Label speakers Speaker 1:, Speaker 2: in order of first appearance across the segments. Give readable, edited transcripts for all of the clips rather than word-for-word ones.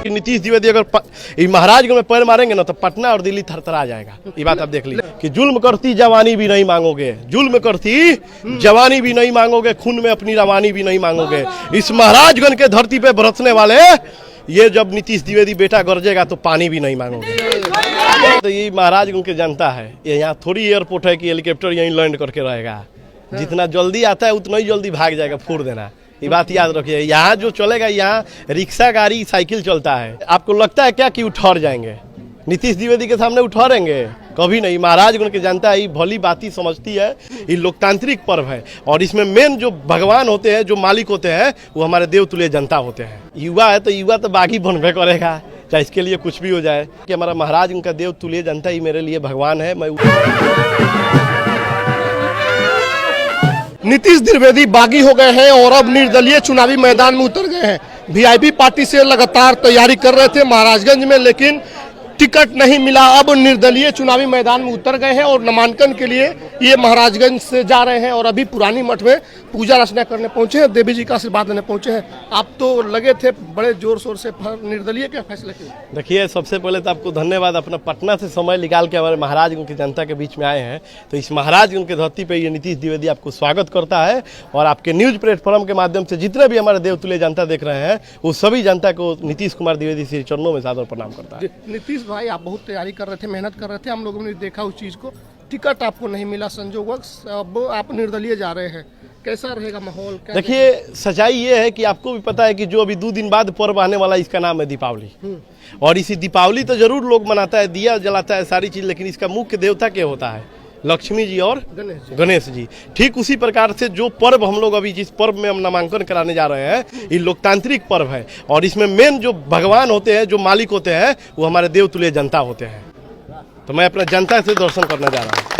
Speaker 1: नीतीश द्विवेदी अगर महाराजगंज में पैर मारेंगे ना तो पटना और दिल्ली थरथरा जाएगा। ये बात आप देख लीजिए कि जुल्म करती जवानी भी नहीं मांगोगे, जुल्म करती जवानी भी नहीं मांगोगे, खून में अपनी रवानी भी नहीं मांगोगे। इस महाराजगंज के धरती पे बरसने वाले ये जब नीतीश द्विवेदी बेटा गरजेगा तो पानी भी नहीं मांगोगे। तो ये महाराजगंज की जनता है, ये यहाँ थोड़ी एयरपोर्ट है कि हेलीकॉप्टर यहीं लैंड करके रहेगा। जितना जल्दी आता है उतना ही जल्दी भाग जाएगा, फोड़ देना। ये बात याद रखिए। यहाँ जो चलेगा, यहाँ रिक्शा गाड़ी साइकिल चलता है। आपको लगता है क्या कि उठौर जाएंगे? नीतीश द्विवेदी के सामने उठौरेंगे? कभी नहीं। महाराजगंज की जनता ये भली बाती समझती है। ये लोकतांत्रिक पर्व है और इसमें मेन जो भगवान होते हैं, जो मालिक होते हैं, वो हमारे देवतुल्य जनता होते हैं। युवा है तो युवा तो बागी बनबे करेगा, चाहे इसके लिए कुछ भी हो जाए। कि हमारा महाराजगंज का देवतुल्य जनता ही मेरे लिए भगवान है। मैं
Speaker 2: नीतीश द्विवेदी बागी हो गए हैं और अब निर्दलीय चुनावी मैदान में उतर गए हैं। वीआईपी पार्टी से लगातार तैयारी कर रहे थे महाराजगंज में, लेकिन टिकट नहीं मिला। अब निर्दलीय चुनावी मैदान में उतर गए हैं और नामांकन के लिए ये महाराजगंज से जा रहे हैं और अभी पुरानी मठ में पूजा अर्चना करने पहुंचे हैं, देवी जी का आशीर्वाद लेने पहुंचे हैं। आप तो लगे थे बड़े जोर शोर से निर्दलीय के फैसले के।
Speaker 1: देखिए, सबसे पहले तो आपको धन्यवाद, अपना पटना से समय निकाल के हमारे महाराजगंज की जनता के बीच में आए हैं। तो इस महाराजगंज की धरती पे ये नीतीश द्विवेदी आपको स्वागत करता है और आपके न्यूज प्लेटफॉर्म के माध्यम से जितने भी हमारे देवतुल्य जनता देख रहे हैं, वो सभी जनता को नीतीश कुमार द्विवेदी श्री चरणों में सादर प्रणाम करता है।
Speaker 2: नीतीश भाई, आप बहुत तैयारी कर रहे थे, मेहनत कर रहे थे, हम लोगों ने देखा उस चीज़ को। टिकट आपको नहीं मिला संजोगवश, अब आप निर्दलीय जा रहे हैं, कैसा रहेगा माहौल?
Speaker 1: देखिए, सच्चाई ये है कि आपको भी पता है कि जो अभी 2 दिन बाद पर्व आने वाला, इसका नाम है दीपावली। और इसी दीपावली तो जरूर लोग मनाता है, दिया जलाता है, सारी चीज, लेकिन इसका मुख्य देवता क्या होता है? लक्ष्मी जी और गणेश जी। ठीक उसी प्रकार से जो पर्व हम लोग अभी जिस पर्व में हम नामांकन कराने जा रहे हैं, ये लोकतांत्रिक पर्व है और इसमें मेन जो भगवान होते हैं, जो मालिक होते हैं, वो हमारे देवतुल्य जनता होते हैं। तो मैं अपना जनता से दर्शन करने जा रहा हूँ।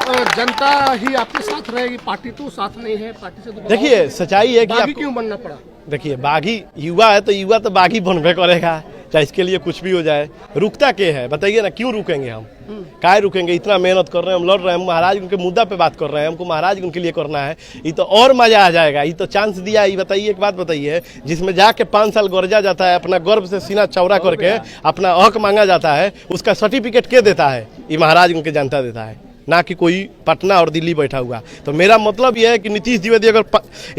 Speaker 2: तो जनता ही आपके साथ रहेगी, पार्टी तो साथ नहीं है, पार्टी से तो
Speaker 1: देखिए, सच्चाई है कि
Speaker 2: बागी क्यों बनना पड़ा?
Speaker 1: देखिए, बागी युवा है तो युवा तो बागी बनबे करेगा, चाहे इसके लिए कुछ भी हो जाए। रुकता क्या है बताइए ना? क्यों रुकेंगे हम? काहे रुकेंगे? इतना मेहनत कर रहे हैं, हम लड़ रहे हैं, हम महाराजगंज के मुद्दा पे बात कर रहे हैं, हमको महाराजगंज के लिए करना है। ये तो और मजा आ जाएगा। ये तो चांस दिया। ये बताइए, एक बात बताइए, जिसमें जाके 5 साल गरजा जाता है, अपना गर्व से सीना चौड़ा करके अपना हक मांगा जाता है, उसका सर्टिफिकेट के देता है? ये महाराजगंज की जनता देता है, ना कि कोई पटना और दिल्ली बैठा हुआ। तो मेरा मतलब यह है कि नीतीश द्विवेदी अगर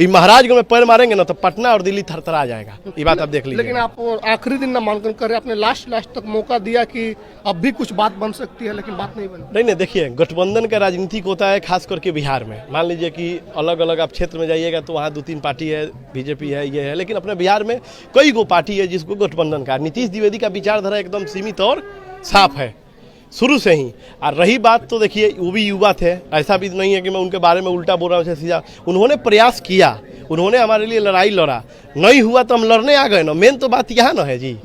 Speaker 1: महाराजगंज में पैर मारेंगे ना तो पटना और दिल्ली थरथरा जाएगा। ये बात आप देख लीजिए।
Speaker 2: लेकिन आप आखिरी दिन नामांकन कर रहे, आपने लास्ट तक मौका दिया कि अब भी कुछ बात बन सकती है, लेकिन बात नहीं बनी।
Speaker 1: नहीं, देखिए, गठबंधन का राजनीतिक होता है, खास करके बिहार में। मान लीजिए कि अलग अलग आप क्षेत्र में जाइएगा तो वहाँ 2-3 पार्टी है, बीजेपी है, ये है, लेकिन अपने बिहार में कई गो पार्टी है जिसको गठबंधन का। नीतीश द्विवेदी का विचारधारा एकदम सीमित और साफ है शुरू से ही। और रही बात, तो देखिए, वो भी युवा थे, ऐसा भी नहीं है कि मैं उनके बारे में उल्टा बोल रहा हूँ सीधा। उन्होंने प्रयास किया, उन्होंने हमारे लिए लड़ाई लड़ा, नहीं हुआ तो हम लड़ने आ गए ना। मेन तो बात यहाँ ना है जी।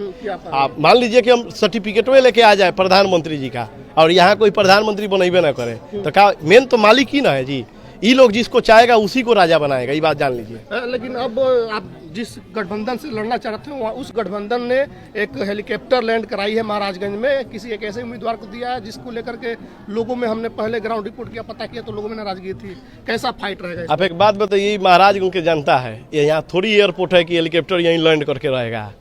Speaker 1: आप मान लीजिए कि हम सर्टिफिकेट लेके आ जाए प्रधानमंत्री जी का और यहाँ कोई प्रधानमंत्री बनेबे ना करे, तो क्या मेन तो मालिक ही ना है जी। ये लोग जिसको चाहेगा उसी को राजा बनाएगा, ये बात जान लीजिए।
Speaker 2: लेकिन अब आप जिस गठबंधन से लड़ना चाह रहे थे, उस गठबंधन ने एक हेलीकॉप्टर लैंड कराई है महाराजगंज में, किसी एक ऐसे उम्मीदवार को दिया है जिसको लेकर के लोगों में, हमने पहले ग्राउंड रिपोर्ट किया, पता किया, तो लोगों में नाराजगी थी। कैसा फाइट रहेगा?
Speaker 1: आप एक बात बताइए, महाराजगंज की जनता है, ये यहाँ थोड़ी एयरपोर्ट है कि हेलीकॉप्टर यहीं लैंड करके रहेगा।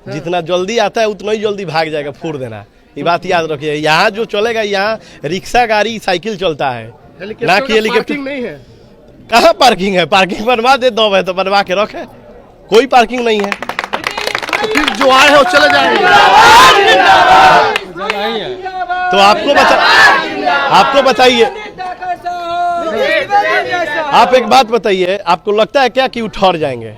Speaker 1: जितना जल्दी आता है उतना ही जल्दी भाग जाएगा, फोड़ देना। ये बात याद रखिए। यहाँ जो चलेगा, यहाँ रिक्शा गाड़ी साइकिल चलता है, ना कि हेलीकॉप्टर।
Speaker 2: नहीं है।
Speaker 1: कहाँ पार्किंग है? पार्किंग बनवा दे, 2 है तो बनवा के रखे, कोई पार्किंग नहीं है।
Speaker 2: तो फिर जो आए हैं वो चले जाएंगे।
Speaker 1: तो आपको बताइए, आप एक बात बताइए, आपको लगता है क्या कि उठौर जाएंगे?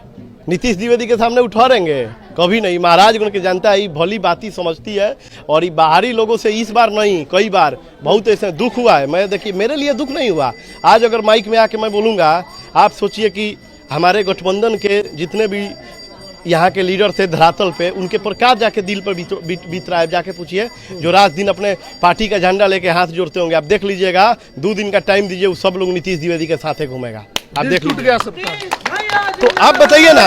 Speaker 1: नीतीश द्विवेदी के सामने उठौरेंगे? कभी नहीं। महाराजगंज की जनता ही भली बाती समझती है और ये बाहरी लोगों से इस बार नहीं, कई बार बहुत ऐसे दुख हुआ है। मैं देखिए, मेरे लिए दुख नहीं हुआ। आज अगर माइक में आके मैं बोलूँगा, आप सोचिए कि हमारे गठबंधन के जितने भी यहाँ के लीडर थे धरातल पे, उनके पर क्या जाके दिल पर बीत रहा है, जाके पूछिए। जो रात दिन अपने पार्टी का झंडा लेके हाथ जोड़ते होंगे, आप देख लीजिएगा। 2 दिन का टाइम दीजिए, वो सब लोग नीतीश द्विवेदी के साथ घूमेगा, आप देख लीजिए। तो आप बताइए ना,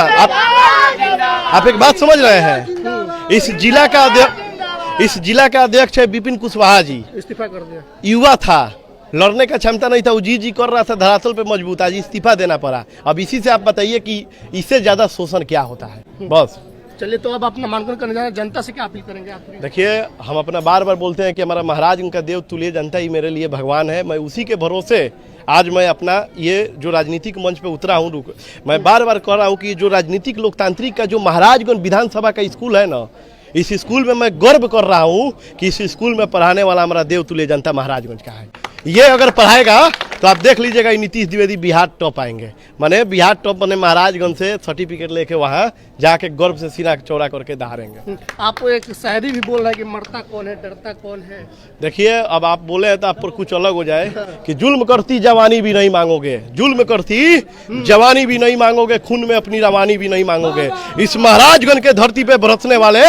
Speaker 1: आप एक बात समझ रहे हैं? इस जिला का अध्यक्ष है विपिन कुशवाहा जी,
Speaker 2: इस्तीफा कर दिया।
Speaker 1: युवा था, लड़ने का क्षमता नहीं था, वो जी कर रहा था, धरातल पे मजबूत, आज इस्तीफा देना पड़ा। अब इसी से आप बताइए कि इससे ज्यादा शोषण क्या होता है? बस
Speaker 2: चलिए, तो अब आप नामांकन करने जा रहे हैं, जनता से क्या अपील करेंगे आप?
Speaker 1: देखिए, हम अपना बार बार बोलते हैं कि हमारा महाराज उनका देव तुल्य जनता ही मेरे लिए भगवान है। मैं उसी के भरोसे आज मैं अपना ये जो राजनीतिक मंच पे उतरा हूँ। मैं बार बार कह रहा हूँ कि जो राजनीतिक लोकतांत्रिक का जो महाराजगंज विधानसभा का स्कूल है ना, इस स्कूल में मैं गर्व कर रहा हूँ कि इस स्कूल में पढ़ाने वाला हमारा देव तुल्य जनता महाराजगंज का है। ये अगर पढ़ाएगा तो आप देख लीजिएगा नीतीश द्विवेदी बिहार टॉप आएंगे। माने बिहार टॉप बने महाराजगंज से सर्टिफिकेट लेके वहाँ जाके गर्व से सीना चौड़ा करके दहाड़ेंगे।
Speaker 2: आप एक शायरी भी बोल रहे हैं कि मरता कौन है डरता कौन है।
Speaker 1: देखिए, अब आप बोले हैं तो आप पर कुछ अलग हो जाए कि जुल्म करती जवानी भी नहीं मांगोगे, जुल्म करती जवानी भी नहीं मांगोगे, खून में अपनी रवानी भी नहीं मांगोगे। इस महाराजगंज के धरती पे बरसने वाले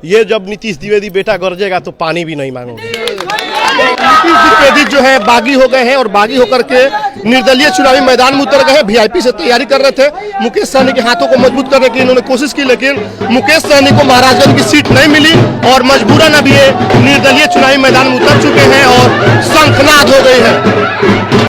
Speaker 1: ये जब नीतीश द्विवेदी बेटा गरजेगा तो पानी भी नहीं मांगोगे।
Speaker 2: नीतीश द्विवेदी जो है बागी हो गए हैं और बागी होकर के निर्दलीय चुनावी मैदान में उतर गए हैं। वीआईपी से तैयारी कर रहे थे, मुकेश सहनी के हाथों को मजबूत करने की इन्होंने कोशिश की, लेकिन मुकेश सहनी को महाराजगंज की सीट नहीं मिली और मजबूरन अब ये निर्दलीय चुनावी मैदान में उतर चुके हैं और शंखनाद हो गई है।